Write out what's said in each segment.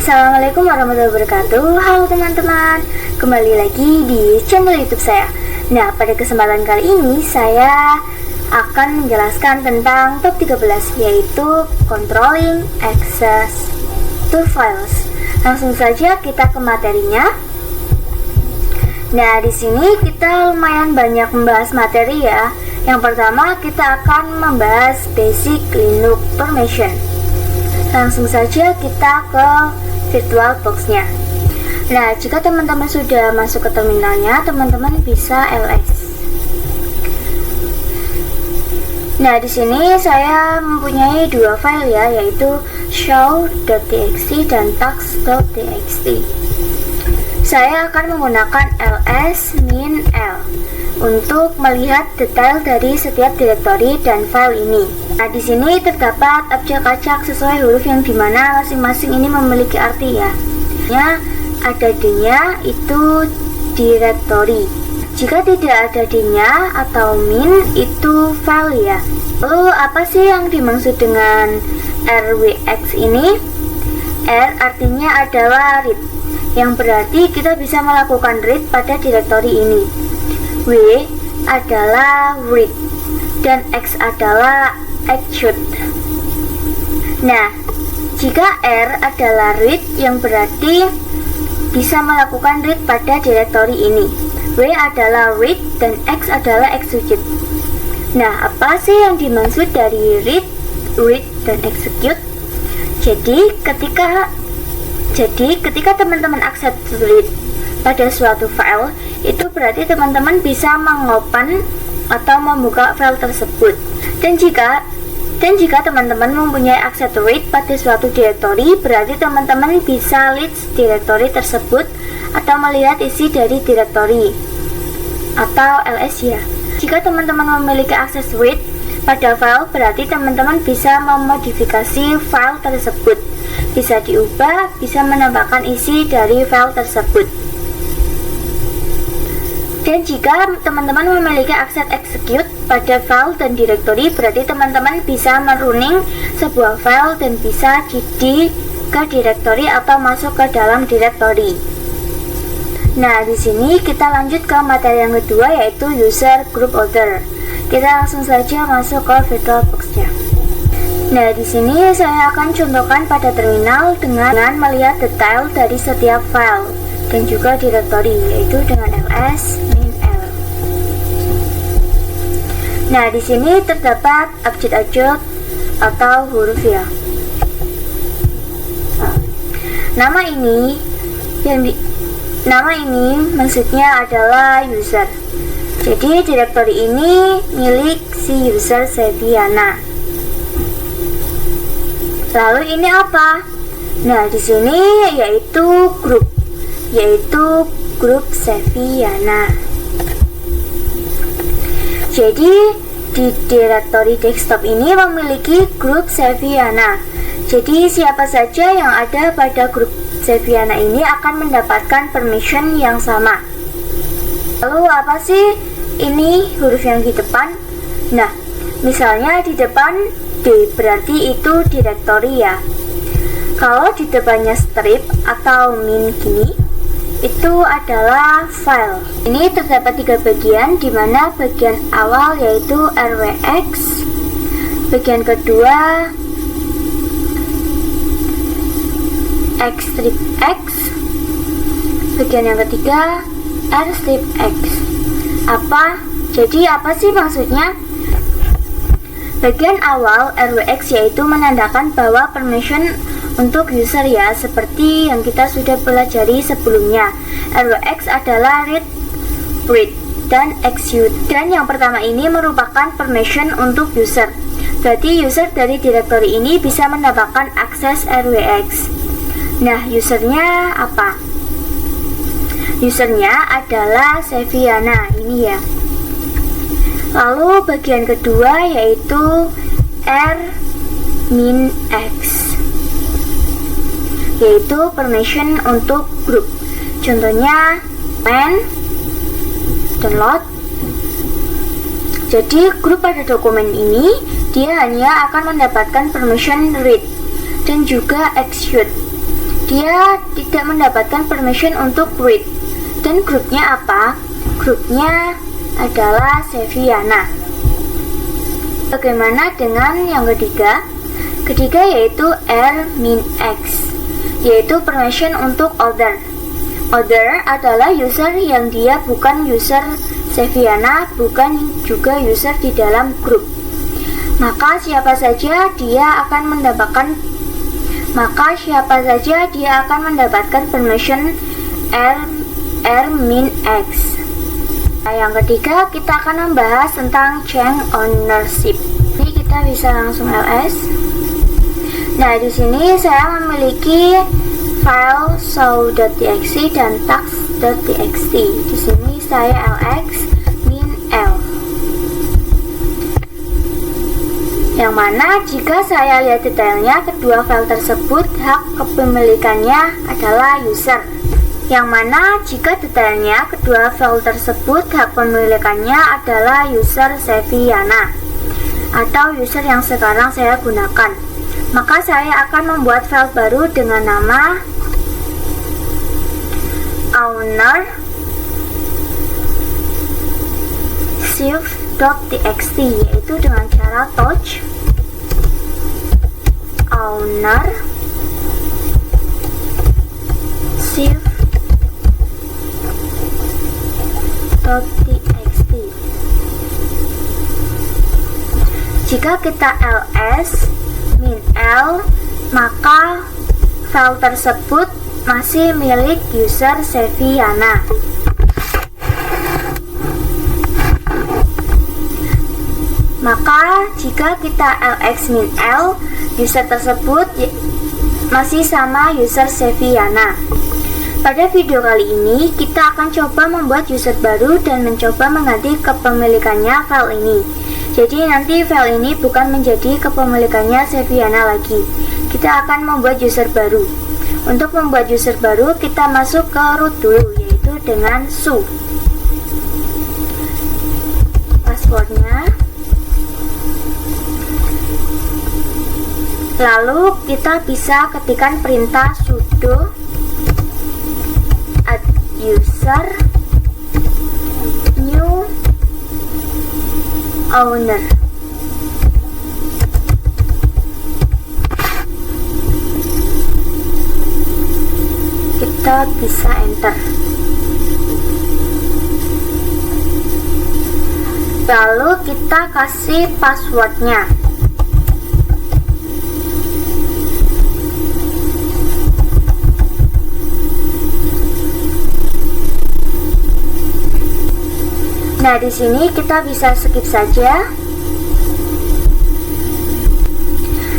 Assalamualaikum warahmatullahi wabarakatuh. Halo teman-teman, kembali lagi di channel YouTube saya. Nah, pada kesempatan kali ini saya akan menjelaskan tentang top 13, yaitu controlling access to files. Langsung saja kita ke materinya. Nah, di sini kita lumayan banyak membahas materi ya. Yang pertama kita akan membahas basic Linux permission. Langsung saja kita ke VirtualBox-nya. Nah, jika teman-teman sudah masuk ke terminalnya, teman-teman bisa ls. Nah, di sini saya mempunyai dua file ya, yaitu show.txt dan tax.txt. Saya akan menggunakan ls-l untuk melihat detail dari setiap direktori dan file ini. Nah, di sini terdapat objek acak sesuai huruf yang dimana masing-masing ini memiliki arti ya. Ada D-nya itu direktori. Jika tidak ada D-nya atau min itu file ya. Lalu apa sih yang dimaksud dengan RWX ini? R artinya adalah read, yang berarti kita bisa melakukan read pada direktori ini. W adalah read dan X adalah execute. Nah, jika R adalah read, yang berarti bisa melakukan read pada direktori ini. W adalah read dan X adalah execute. Nah, apa sih yang dimaksud dari read, dan execute? Jadi ketika teman-teman akses read pada suatu file, itu berarti teman-teman bisa mengopen atau membuka file tersebut. Dan jika teman-teman mempunyai akses read pada suatu direktori, berarti teman-teman bisa lead direktori tersebut atau melihat isi dari direktori atau ls ya. Jika teman-teman memiliki akses read pada file, berarti teman-teman bisa memodifikasi file tersebut, bisa diubah, bisa menambahkan isi dari file tersebut. Dan jika teman-teman memiliki akses execute pada file dan direktori, berarti teman-teman bisa merunning sebuah file dan bisa jadi ke direktori atau masuk ke dalam direktori. Nah, di sini kita lanjut ke materi yang kedua, yaitu user group order. Kita langsung saja masuk ke VirtualBox-nya. Nah, di sini saya akan contohkan pada terminal dengan melihat detail dari setiap file dan juga direktori, yaitu dengan ls-l. Nah, di sini terdapat objek-objek atau huruf ya. Nama ini maksudnya adalah user. Jadi direktori ini milik si user Seviana. Lalu ini apa? Nah, di sini yaitu grup Seviana. Jadi di direktori desktop ini memiliki grup Seviana. Jadi siapa saja yang ada pada grup Seviana ini akan mendapatkan permission yang sama. Lalu apa sih ini huruf yang di depan? Nah, misalnya di depan D, berarti itu direktori ya. Kalau di depannya strip atau min gini, itu adalah file. Ini terdapat 3 bagian, di mana bagian awal yaitu RWX, bagian kedua X-strip-X, bagian yang ketiga R-strip-X. Jadi apa sih maksudnya? Bagian awal RWX yaitu menandakan bahwa permission untuk user ya, seperti yang kita sudah pelajari sebelumnya. RWX adalah read, dan execute. Dan yang pertama ini merupakan permission untuk user. Berarti user dari direktori ini bisa mendapatkan akses RWX. Nah, usernya apa? Usernya adalah Seviana ini ya. Lalu bagian kedua yaitu R-X, yaitu permission untuk grup. Contohnya man, download. Jadi grup pada dokumen ini dia hanya akan mendapatkan permission read dan juga execute. dia tidak mendapatkan permission untuk create. Dan grupnya apa? Grupnya adalah Seviana. Bagaimana dengan yang ketiga? Ketiga yaitu R-X, yaitu permission untuk other. Other adalah user yang dia bukan user Seviana, bukan juga user di dalam grup. Maka siapa saja dia akan mendapatkan permission R-X. Nah, yang ketiga kita akan membahas tentang chain ownership. Ini kita bisa langsung ls. Nah, di sini saya memiliki file show.txt dan tags.txt. Di sini saya lx min l. Yang mana jika saya lihat detailnya, kedua file tersebut hak kepemilikannya adalah user. Yang mana jika detailnya kedua file tersebut hak pemilikannya adalah user Seviana atau user yang sekarang saya gunakan. Maka saya akan membuat file baru dengan nama owner shift.txt, yaitu dengan cara touch owner shift.txt. Jika kita ls min l, maka file tersebut masih milik user Seviana. Maka jika kita lx min l, user tersebut masih sama user Seviana. Pada video kali ini, kita akan coba membuat user baru dan mencoba mengganti kepemilikannya file ini. Jadi nanti file ini bukan menjadi kepemilikannya Seviana lagi. Kita akan membuat user baru. Untuk membuat user baru, kita masuk ke root dulu, yaitu dengan su. Passwordnya. Lalu kita bisa ketikkan perintah sudo add user new owner. Kita bisa enter. Lalu kita kasih passwordnya. Nah, di sini kita bisa skip saja.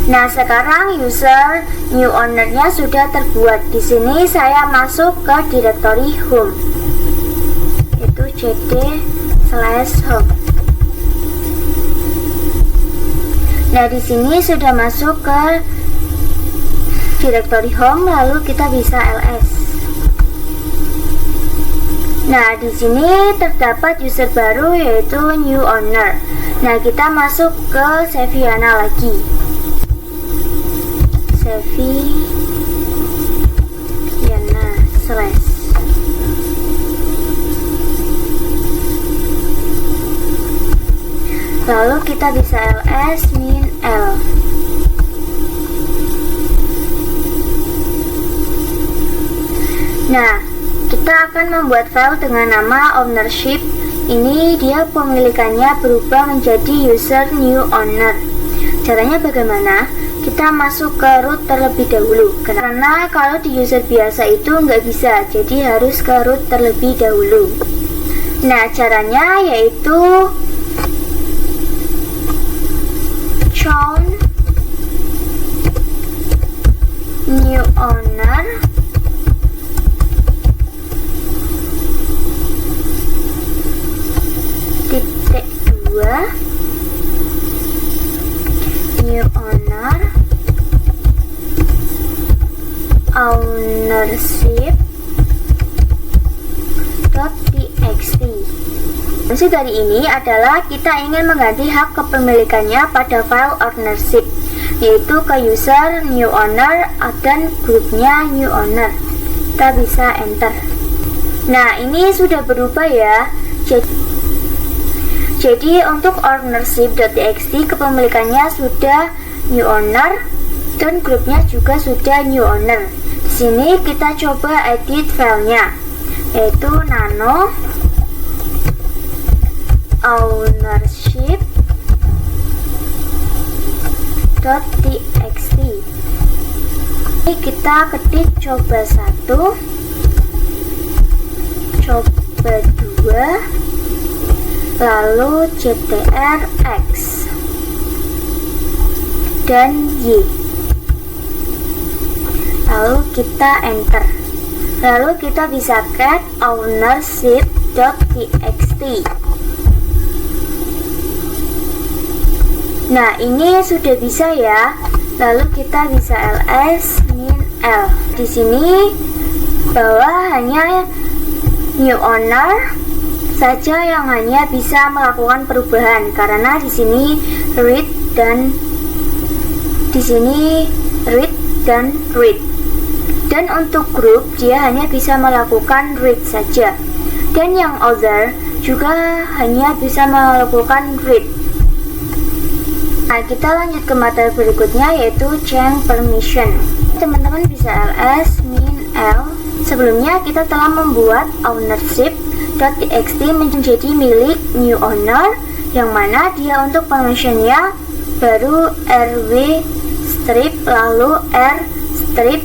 Nah, sekarang user new owner-nya sudah terbuat. Di sini saya masuk ke directory home, yaitu cd/home. Nah, di sini sudah masuk ke directory home, lalu kita bisa ls. Nah, di sini terdapat user baru yaitu new owner. Nah, kita masuk ke Seviana lagi. Seviana /. Lalu kita bisa ls min l. Nah, kita akan membuat file dengan nama ownership. Ini dia pemilikannya berubah menjadi user new owner. Caranya bagaimana? Kita masuk ke root terlebih dahulu, karena kalau di user biasa itu nggak bisa, jadi harus ke root terlebih dahulu. Nah, caranya yaitu chown new owner new owner ownership.txt. Fungsi dari ini adalah kita ingin mengganti hak kepemilikannya pada file ownership. yaitu ke user, new owner, dan grupnya new owner. Kita bisa enter. Nah, ini sudah berubah ya. Jadi untuk ownership.txt kepemilikannya sudah new owner dan grupnya juga sudah new owner. Di sini kita coba edit filenya, yaitu nano ownership.txt. Ini kita ketik coba 1, coba 2, lalu ctrx dan y, lalu kita enter. Lalu kita bisa get ownership.txt. Nah, ini sudah bisa ya. Lalu kita bisa ls min l. Di sini bawah hanya new owner saja yang hanya bisa melakukan perubahan, karena di sini read dan di sini read dan read. Dan untuk grup dia hanya bisa melakukan read saja. Dan yang other juga hanya bisa melakukan read. Nah, kita lanjut ke materi berikutnya, yaitu change permission. Teman-teman bisa ls min l. Sebelumnya kita telah membuat ownership.txt menjadi milik new owner, yang mana dia untuk permissionnya baru rw strip, lalu r strip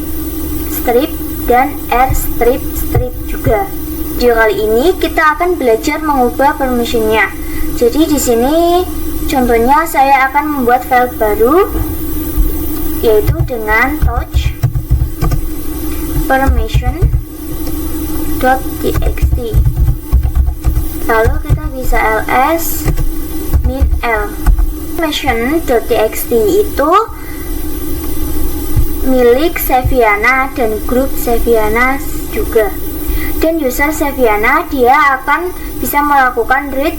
strip dan r strip strip juga. Di kali ini kita akan belajar mengubah permissionnya. Jadi di sini contohnya saya akan membuat file baru, yaitu dengan touch permission.txt. Lalu kita bisa ls min l. Permission.txt itu milik Seviana dan grup Seviana juga. Dan user Seviana dia akan bisa melakukan read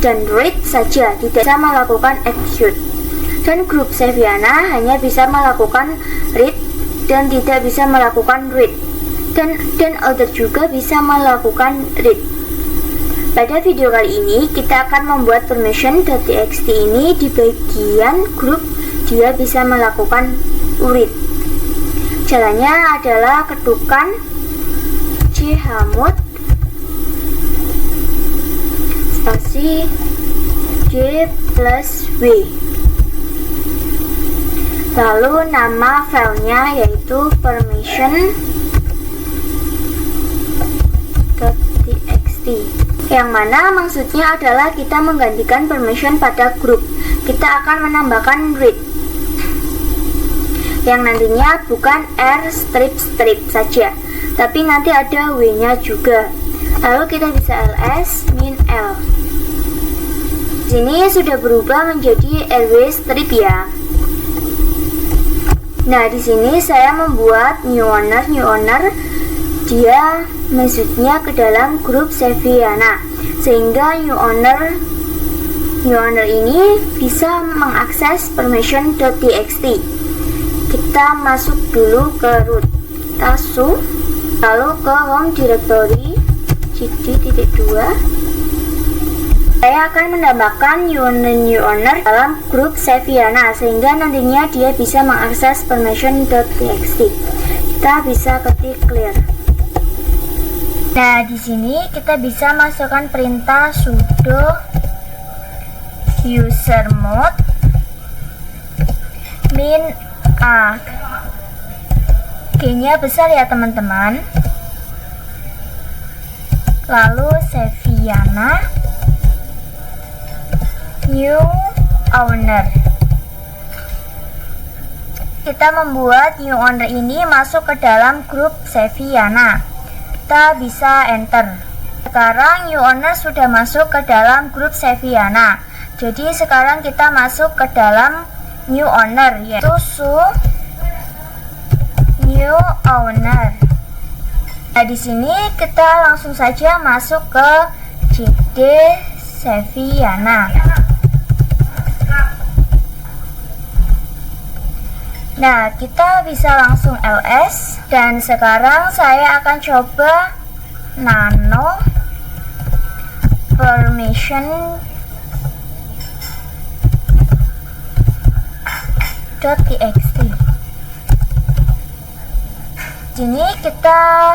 dan read saja, tidak bisa melakukan execute. Dan grup Seviana hanya bisa melakukan read dan tidak bisa melakukan read. Dan other juga bisa melakukan read. Pada video kali ini kita akan membuat permission.txt ini di bagian grup dia bisa melakukan read. Caranya adalah ketukan chmod spasi j plus w, lalu nama filenya yaitu permission.txt, yang mana maksudnya adalah kita menggantikan permission pada grup. Kita akan menambahkan read yang nantinya bukan r strip strip saja, tapi nanti ada w nya juga. Lalu kita bisa ls min l. Sini sudah berubah menjadi rw strip ya. Nah, di sini saya membuat new owner dia masuknya ke dalam grup Seviana, sehingga new owner ini bisa mengakses permission.txt. Kita masuk dulu ke root, kita su, lalu ke home directory cd.2. Saya akan menambahkan new owner dalam grup Seviana, sehingga nantinya dia bisa mengakses permission.txt. Kita bisa ketik clear. Nah, di sini kita bisa masukkan perintah sudo usermod min a. G-nya besar ya teman-teman. Lalu Seviana new owner. Kita membuat new owner ini masuk ke dalam grup Seviana. Kita bisa enter. Sekarang new owner sudah masuk ke dalam grup Seviana. Jadi sekarang kita masuk ke dalam new owner, yaitu su new owner. Nah, di sini kita langsung saja masuk ke JD Seviana. Nah, kita bisa langsung ls, dan sekarang saya akan coba nano permission .txt. Sini kita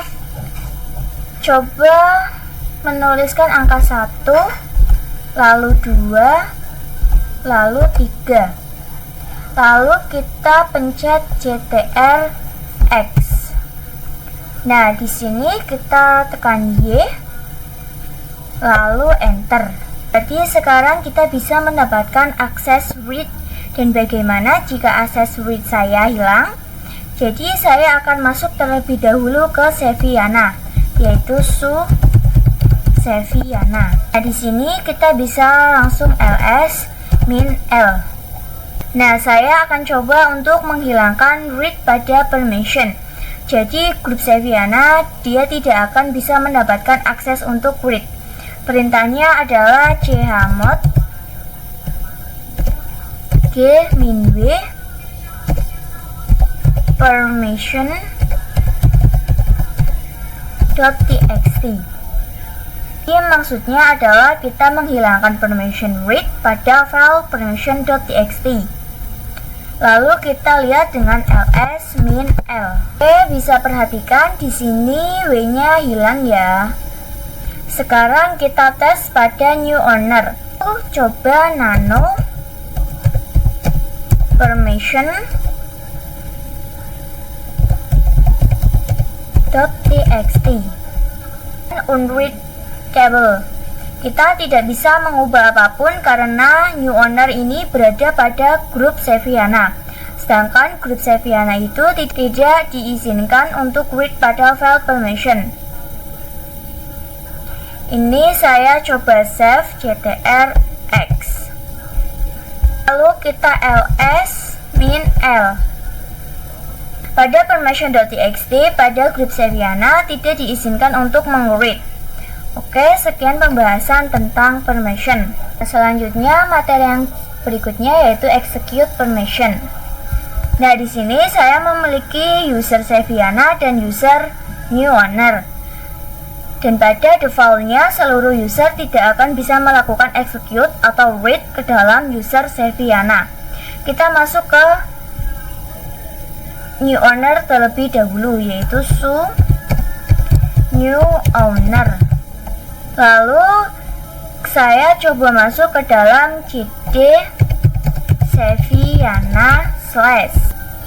coba menuliskan angka 1, lalu 2, lalu 3. Lalu kita pencet ctrl X. Nah, di sini kita tekan Y, lalu enter. Jadi sekarang kita bisa mendapatkan akses read. Dan bagaimana jika akses read saya hilang? Jadi saya akan masuk terlebih dahulu ke Seviana, yaitu su Seviana. Nah, di sini kita bisa langsung ls min l. Nah, saya akan coba untuk menghilangkan read pada permission. Jadi grup Seviana dia tidak akan bisa mendapatkan akses untuk read. Perintahnya adalah chmod g-w permission .txt. Ini maksudnya adalah kita menghilangkan permission read pada file permission.txt. Lalu kita lihat dengan ls min l. Oke, bisa perhatikan di sini w-nya hilang ya. Sekarang kita tes pada new owner. Coba nano permission .txt unreadable. Kita tidak bisa mengubah apapun karena new owner ini berada pada grup Seviana. Sedangkan grup Seviana itu tidak diizinkan untuk read pada file permission. Ini saya coba save ctrl X. Lalu kita ls min l. Pada permission.txt pada grup Seviana tidak diizinkan untuk meng-read. Oke, sekian pembahasan tentang permission. Selanjutnya materi yang berikutnya yaitu execute permission. Nah, di sini saya memiliki user Seviana dan user new owner. Dan pada defaultnya seluruh user tidak akan bisa melakukan execute atau read ke dalam user Seviana. Kita masuk ke new owner terlebih dahulu, yaitu su new owner. Lalu saya coba masuk ke dalam cd Seviana slash.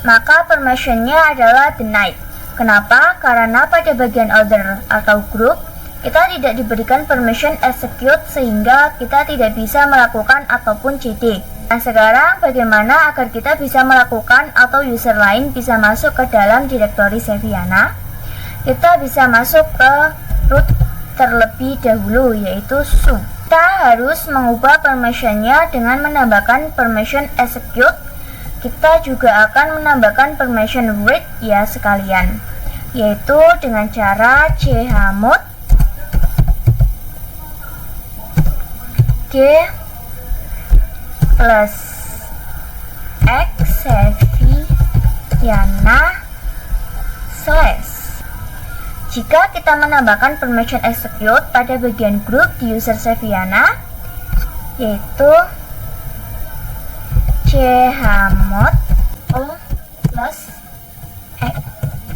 Maka permissionnya adalah denied. Kenapa? Karena pada bagian order atau group kita tidak diberikan permission execute sehingga kita tidak bisa melakukan ataupun cd. Nah, sekarang bagaimana agar kita bisa melakukan atau user lain bisa masuk ke dalam direktori Seviana? Kita bisa masuk ke root terlebih dahulu, yaitu su. Kita harus mengubah permissionnya dengan menambahkan permission execute. Kita juga akan menambahkan permission read ya sekalian, yaitu dengan cara chmod g plus x Seviana slash. Jika kita menambahkan permission execute pada bagian grup di user Seviana, yaitu chmod o plus x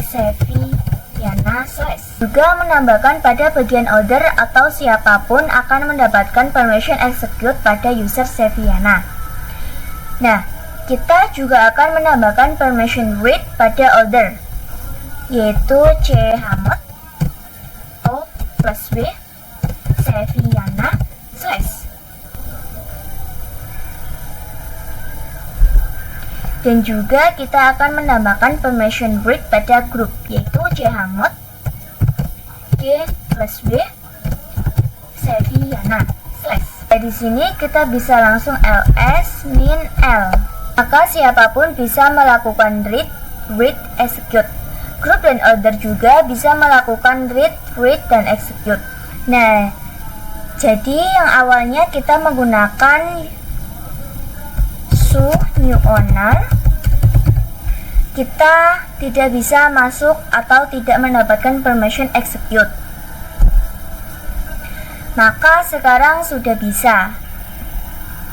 Seviana slash. Juga menambahkan pada bagian order atau siapapun akan mendapatkan permission execute pada user Seviana. Nah, kita juga akan menambahkan permission read pada order, yaitu chmod o plus b Seviana slash. Dan juga kita akan menambahkan permission read pada grup, yaitu chmod g plus b Seviana slash. Di sini kita bisa langsung ls min l. Maka siapapun bisa melakukan read, execute. Group dan order juga bisa melakukan read, dan execute. Nah, jadi yang awalnya kita menggunakan su new owner, kita tidak bisa masuk atau tidak mendapatkan permission execute. Maka sekarang sudah bisa.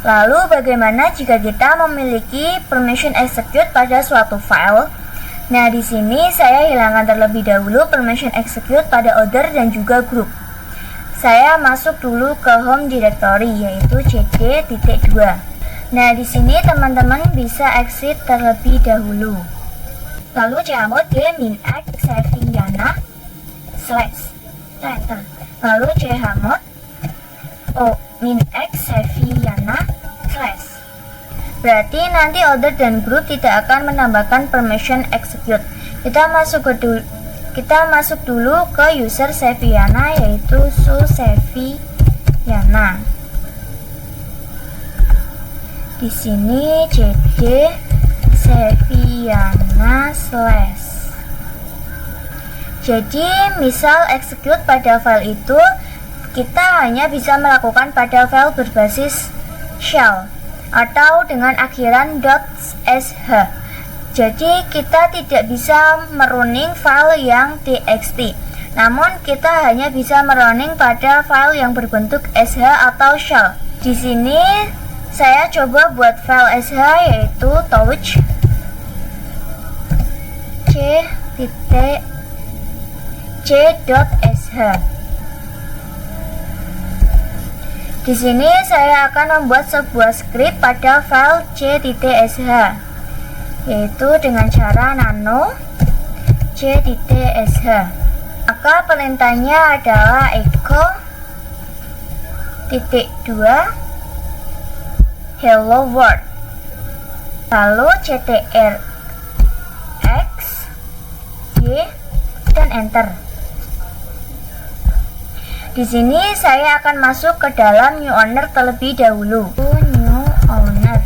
Lalu bagaimana jika kita memiliki permission execute pada suatu file? Nah, di sini saya hilangkan terlebih dahulu permission execute pada order dan juga group. Saya masuk dulu ke home directory yaitu cd.2. Nah, di sini teman-teman bisa exit terlebih dahulu. Lalu chmod minx seviana / enter. Lalu chmod minx seviana / berarti nanti order dan group tidak akan menambahkan permission execute. Kita masuk dulu ke user Seviana yaitu Seviana. Di sini cd Seviana /. Jadi misal execute pada file itu kita hanya bisa melakukan pada file berbasis shell atau dengan akhiran .sh. Jadi kita tidak bisa merunning file yang txt. Namun kita hanya bisa merunning pada file yang berbentuk sh atau shell. Di sini saya coba buat file sh yaitu touch c.sh. Di sini saya akan membuat sebuah script pada file c.sh yaitu dengan cara nano c.sh. Maka perintahnya adalah echo .2 hello world. Lalu ctrx y dan enter. Di sini saya akan masuk ke dalam new owner terlebih dahulu. New owner.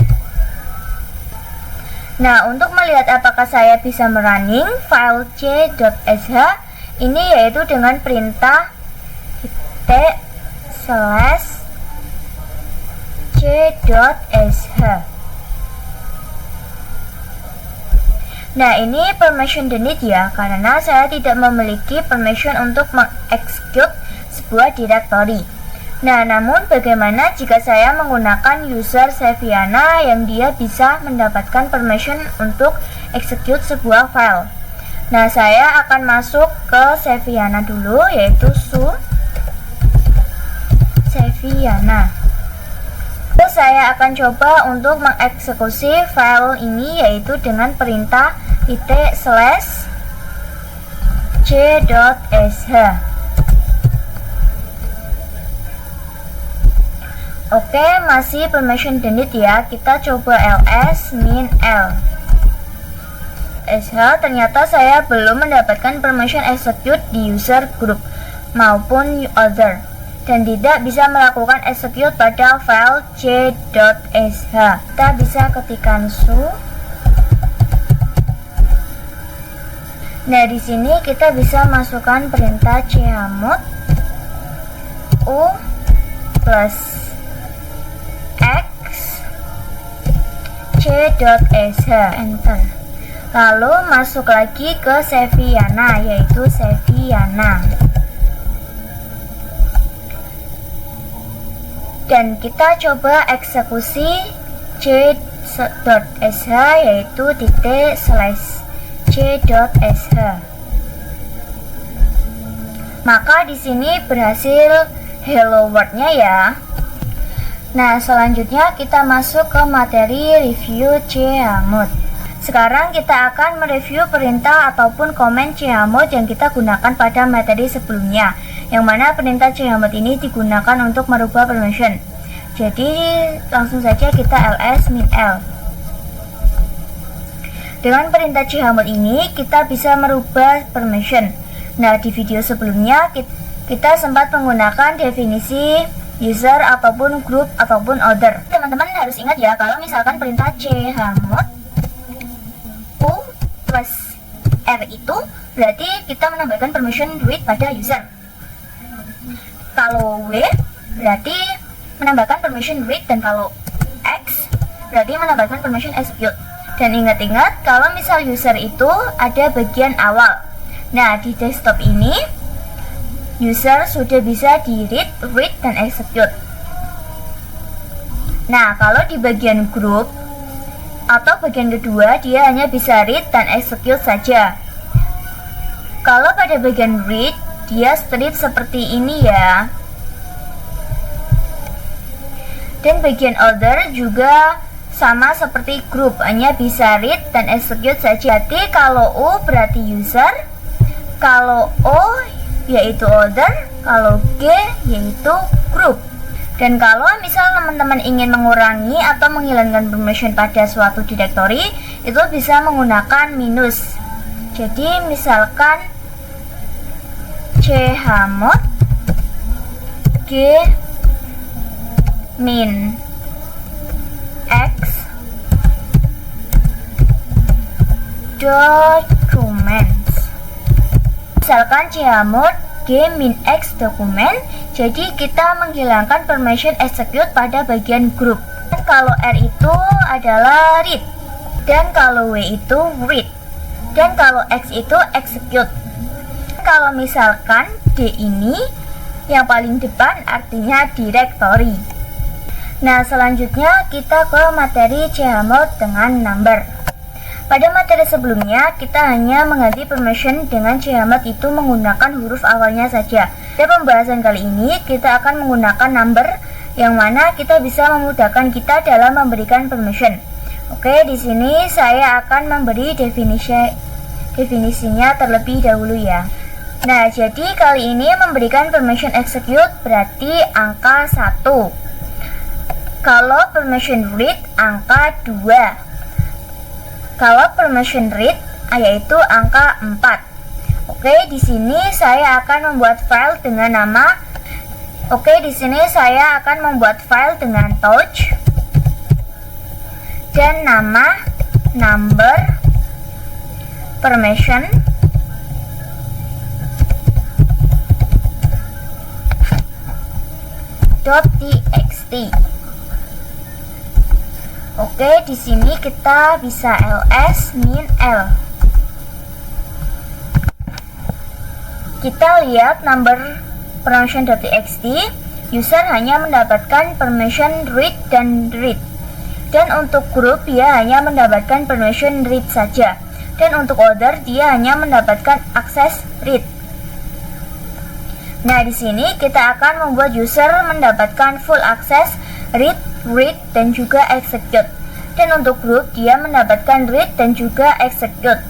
Nah, untuk melihat apakah saya bisa merunning file c.sh ini yaitu dengan perintah /c.sh. Nah, ini permission denied ya, karena saya tidak memiliki permission untuk mengexecute sebuah directory. Nah, namun bagaimana jika saya menggunakan user Seviana yang dia bisa mendapatkan permission untuk execute sebuah file? Nah, saya akan masuk ke Seviana dulu yaitu Seviana. Terus saya akan coba untuk mengeksekusi file ini yaitu dengan perintah /c.sh. Oke, masih permission denied ya. Kita coba ls min l sh. Ternyata saya belum mendapatkan permission execute di user group maupun other dan tidak bisa melakukan execute pada file c.sh. Kita bisa ketikkan Nah, di sini kita bisa masukkan perintah chmod u plus x c.sh, enter. Lalu masuk lagi ke Seviana yaitu Seviana. Dan kita coba eksekusi c.sh yaitu /c.sh. Maka di sini berhasil hello world-nya ya. Nah, selanjutnya kita masuk ke materi review chmod. Sekarang kita akan mereview perintah ataupun komen chmod yang kita gunakan pada materi sebelumnya, yang mana perintah chmod ini digunakan untuk merubah permission. Jadi langsung saja kita ls min l. Dengan perintah chmod ini kita bisa merubah permission. Nah, di video sebelumnya kita sempat menggunakan definisi user ataupun group ataupun order. Teman-teman harus ingat ya, kalau misalkan perintah chmod u plus r itu berarti kita menambahkan permission read pada user. Kalau w berarti menambahkan permission read, dan kalau x berarti menambahkan permission execute. Dan ingat-ingat kalau misal user itu ada bagian awal. Nah, di desktop ini user sudah bisa di read, write, dan execute. Nah, kalau di bagian group atau bagian kedua, dia hanya bisa read dan execute saja. Kalau pada bagian read, dia strip seperti ini ya. Dan bagian other juga sama seperti group, hanya bisa read dan execute saja. Jadi kalau U berarti user, kalau O yaitu other, kalau G yaitu group. Dan kalau misal teman-teman ingin mengurangi atau menghilangkan permission pada suatu directory, itu bisa menggunakan minus. Jadi misalkan chmod g min x documents. Misalkan chmod g min x document, jadi kita menghilangkan permission execute pada bagian group. Dan kalau R itu adalah read, dan kalau W itu read, dan kalau X itu execute. Kalau misalkan D ini yang paling depan artinya directory. Nah, selanjutnya kita ke materi chmod dengan number. Pada materi sebelumnya, kita hanya mengganti permission dengan chmod itu menggunakan huruf awalnya saja. Pada pembahasan kali ini, kita akan menggunakan number, yang mana kita bisa memudahkan kita dalam memberikan permission. Oke, di sini saya akan memberi definisinya terlebih dahulu ya. Nah, jadi kali ini memberikan permission execute berarti angka 1. Kalau permission read, angka 2. Kalau permission read, yaitu angka 4. Oke, di sini saya akan membuat file dengan nama dengan touch dan nama number permission .txt. Oke, di sini kita bisa ls min l. Kita lihat number permission.txt, user hanya mendapatkan permission read dan read. Dan untuk group dia hanya mendapatkan permission read saja. Dan untuk other dia hanya mendapatkan akses read. Nah, di sini kita akan membuat user mendapatkan full access read, dan juga execute. Dan untuk group dia mendapatkan read dan juga execute.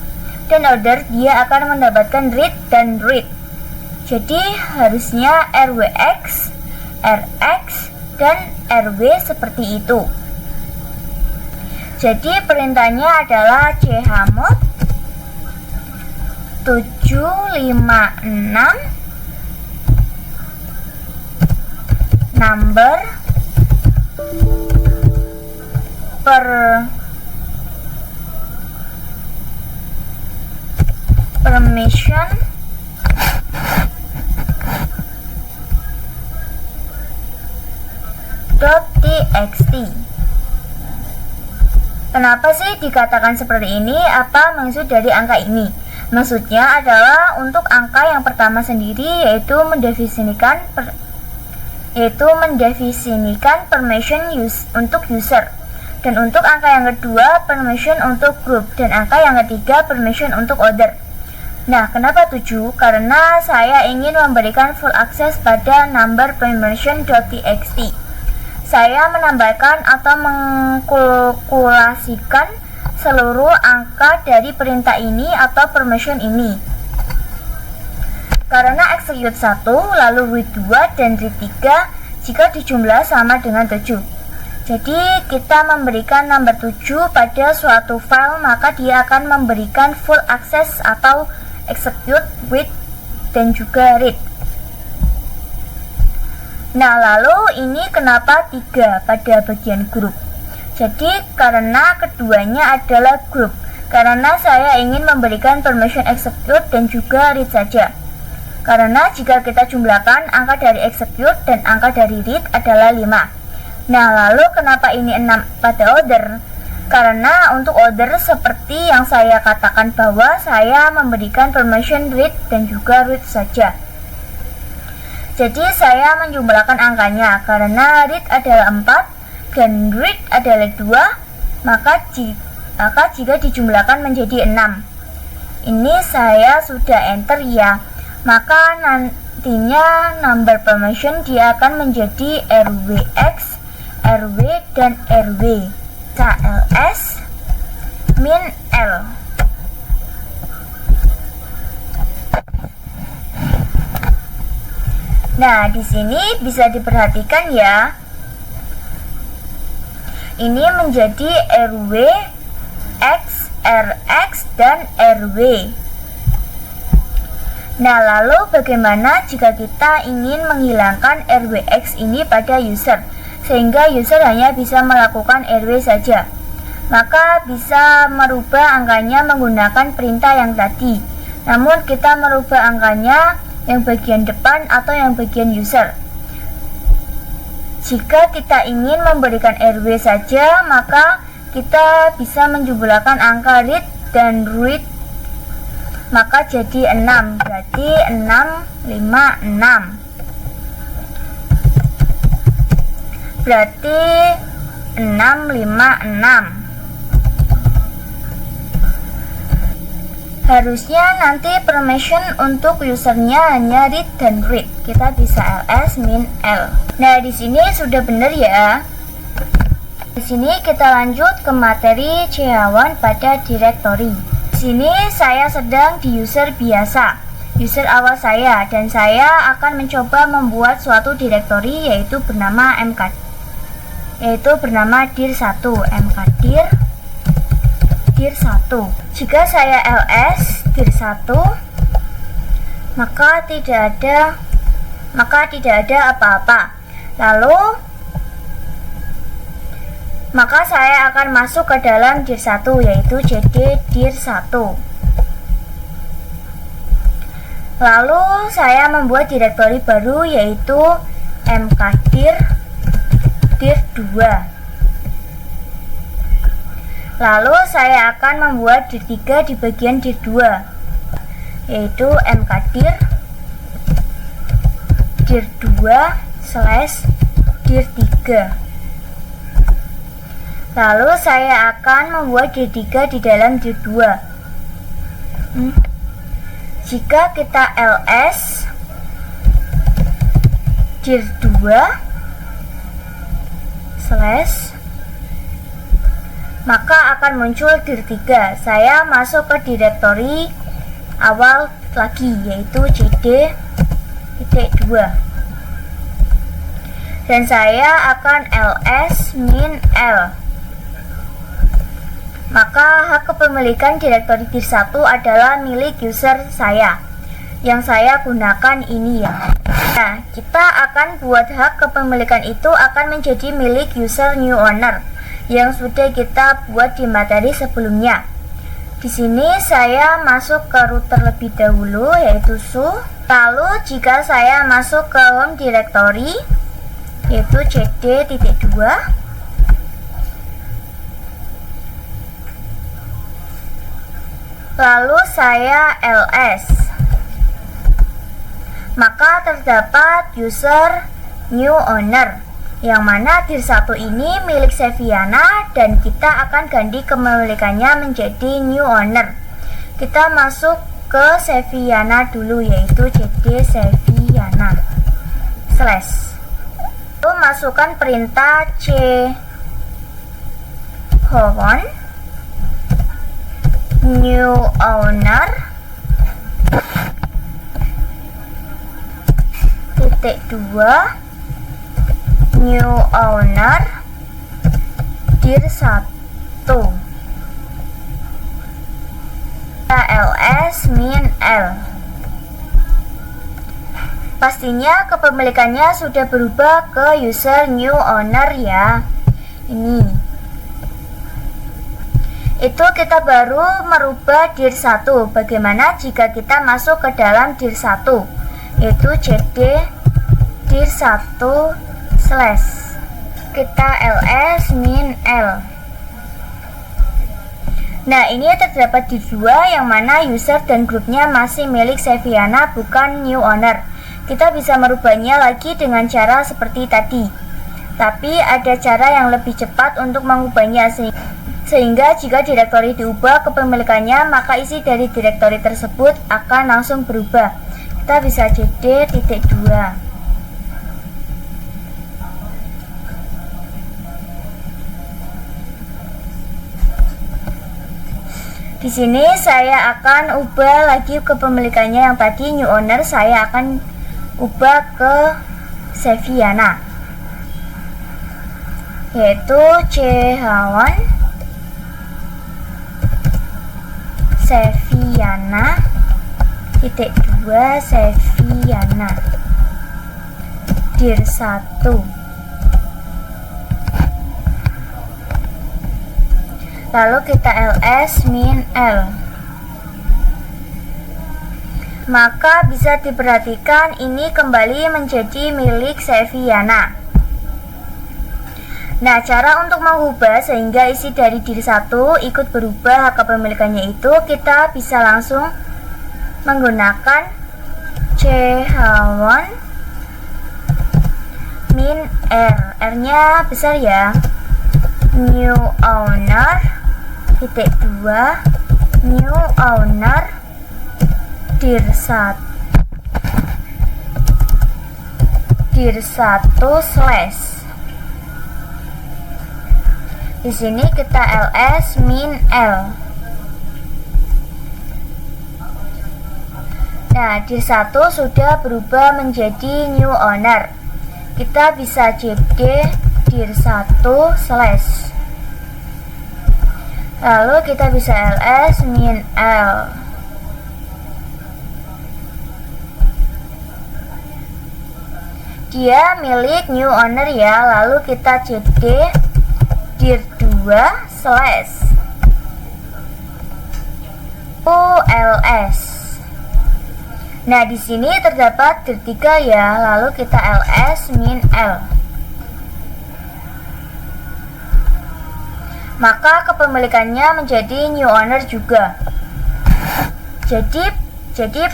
Dan other dia akan mendapatkan read dan read. Jadi harusnya rwx, rx, dan rw seperti itu. Jadi perintahnya adalah chmod 756 number permission .txt. Kenapa sih dikatakan seperti ini? Apa maksud dari angka ini? Maksudnya adalah untuk angka yang pertama sendiri yaitu mendefinisikan permission untuk user, dan untuk angka yang kedua permission untuk group, dan angka yang ketiga permission untuk other. Nah, kenapa 7? Karena saya ingin memberikan full access pada number permission.txt. Saya menambahkan atau mengkalkulasikan seluruh angka dari perintah ini atau permission ini. Karena execute 1, lalu read 2, dan read 3 jika dijumlah sama dengan 7. Jadi kita memberikan number 7 pada suatu file, maka dia akan memberikan full access atau execute, read, dan juga read. Nah, lalu ini kenapa 3 pada bagian group? Jadi karena keduanya adalah group. Karena saya ingin memberikan permission execute dan juga read saja. Karena jika kita jumlahkan angka dari execute dan angka dari read adalah 5. Nah, lalu kenapa ini 6 pada other? Karena untuk order seperti yang saya katakan bahwa saya memberikan permission read dan juga read saja. Jadi saya menjumlahkan angkanya karena read adalah 4 dan read adalah 2, maka jika dijumlahkan menjadi 6. Ini saya sudah enter ya. Maka nantinya number permission dia akan menjadi RWX, RW dan RW. KLS min L. Nah, di sini bisa diperhatikan ya. Ini menjadi RW, X, RX dan RW. Nah, lalu bagaimana jika kita ingin menghilangkan RWX ini pada user, sehingga user hanya bisa melakukan RW saja? Maka bisa merubah angkanya menggunakan perintah yang tadi. Namun kita merubah angkanya yang bagian depan atau yang bagian user. Jika kita ingin memberikan RW saja, maka kita bisa menjumlahkan angka read dan read, maka jadi 6, berarti 6, 5, 6. Berarti 6, 5, 6. Harusnya nanti permission untuk usernya hanya read dan read. Kita bisa ls min l. Nah, di sini sudah benar ya. Di sini kita lanjut ke materi C1 pada directory. Di sini saya sedang di user biasa, user awal saya, dan saya akan mencoba membuat suatu directory yaitu bernama dir1, mkdir dir1. Jika saya ls dir1, maka tidak ada apa-apa. Lalu maka saya akan masuk ke dalam dir1 yaitu cd dir1. Lalu saya membuat directory baru yaitu mkdir dir2. Lalu saya akan membuat dir3 di bagian dir2 yaitu mkdir dir2 / dir3. Lalu saya akan membuat dir3 di dalam dir2. Jika kita ls dir2 / maka akan muncul dir3. Saya masuk ke directory awal lagi yaitu cd-2 dan saya akan ls min l. Maka hak kepemilikan directory dir1 adalah milik user saya yang saya gunakan ini ya. Nah, kita akan buat hak kepemilikan itu akan menjadi milik user new owner yang sudah kita buat di materi sebelumnya. Di sini saya masuk ke router lebih dahulu yaitu su. Lalu jika saya masuk ke home directory yaitu cd-2, lalu saya ls, maka terdapat user new owner yang mana dir1 ini milik Seviana dan kita akan ganti kepemilikannya menjadi new owner. Kita masuk ke Seviana dulu yaitu cd Seviana / lalu masukkan perintah chhoon new owner (2) new owner dir1 ls min l. Pastinya kepemilikannya sudah berubah ke user new owner ya. Ini itu kita baru merubah dir1. Bagaimana jika kita masuk ke dalam dir1 yaitu cd dir1 / kita ls min l. Nah, ini terdapat di dua, yang mana user dan grupnya masih milik Seviana, bukan new owner. Kita bisa merubahnya lagi dengan cara seperti tadi. Tapi ada cara yang lebih cepat untuk mengubahnya, sehingga jika direktori diubah kepemilikannya, maka isi dari direktori tersebut akan langsung berubah. Kita bisa cd.2. Di sini saya akan ubah lagi kepemilikannya yang tadi new owner, saya akan ubah ke Seviana, yaitu CH1 Seviana titik 2 Seviana dir 1. Lalu kita ls min l. Maka bisa diperhatikan ini kembali menjadi milik Seviana. Nah, cara untuk mengubah sehingga isi dari dir 1 ikut berubah kepemilikannya itu, kita bisa langsung menggunakan ch1 min r. R-nya besar ya. New owner titik 2 new owner dir 1 slash. Di sini kita ls min l. Nah, dir 1 sudah berubah menjadi new owner. Kita bisa cd dir 1 slash. Lalu kita bisa ls min l. Dia milik new owner ya. Lalu kita cd dir 2 slash uls. Nah, di sini terdapat dir 3 ya. Lalu kita ls min l. Maka kepemilikannya menjadi new owner juga. Jadi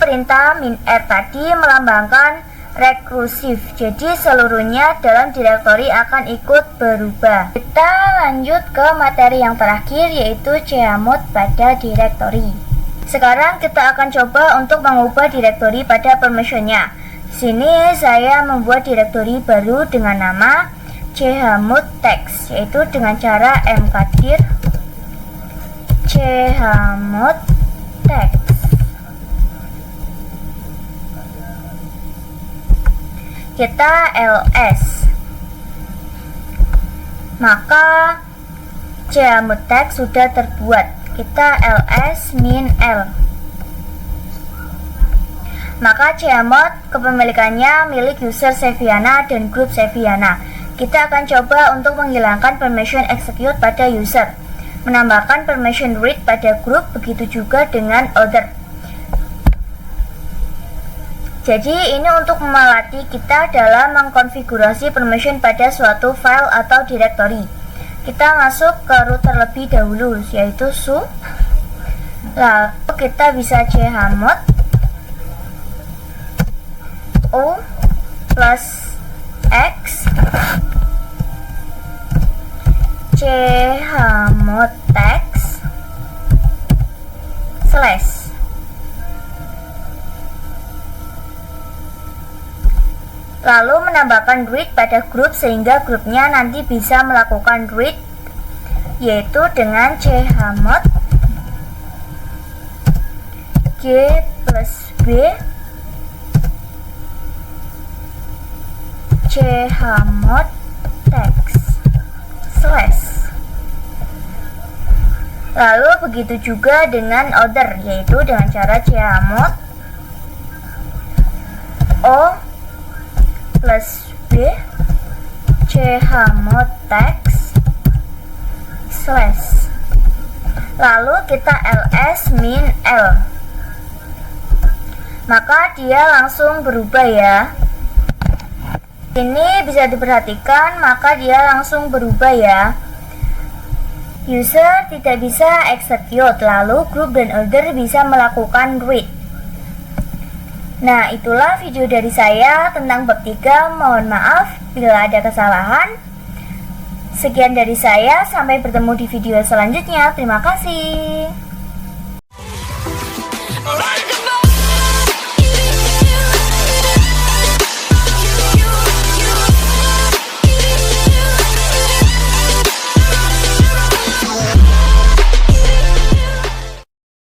perintah min r tadi melambangkan rekursif. Jadi seluruhnya dalam direktori akan ikut berubah. Kita lanjut ke materi yang terakhir, yaitu chmod pada direktori. Sekarang kita akan coba untuk mengubah direktori pada permissionnya. Di sini saya membuat direktori baru dengan nama chmod text, yaitu dengan cara mkdir chmod text. Kita ls. Maka chmod text sudah terbuat. Kita ls min l. Maka chmod kepemilikannya milik user Seviana dan grup Seviana. Kita akan coba untuk menghilangkan permission execute pada user, menambahkan permission read pada grup, begitu juga dengan other. Jadi ini untuk melatih kita dalam mengkonfigurasi permission pada suatu file atau directory. Kita masuk ke root terlebih dahulu, yaitu su. Lalu kita bisa chmod o plus x chmod text slash. Lalu menambahkan read pada grup sehingga grupnya nanti bisa melakukan read, yaitu dengan chmod g plus b chmod text slash. Lalu begitu juga dengan other, yaitu dengan cara chmod o plus b chmod text slash. Lalu kita ls min l. Maka dia langsung berubah ya. Ini bisa diperhatikan, maka dia langsung berubah ya. User tidak bisa execute, lalu group dan order bisa melakukan read. Nah, itulah video dari saya tentang bab 3. Mohon maaf bila ada kesalahan. Sekian dari saya, sampai bertemu di video selanjutnya. Terima kasih.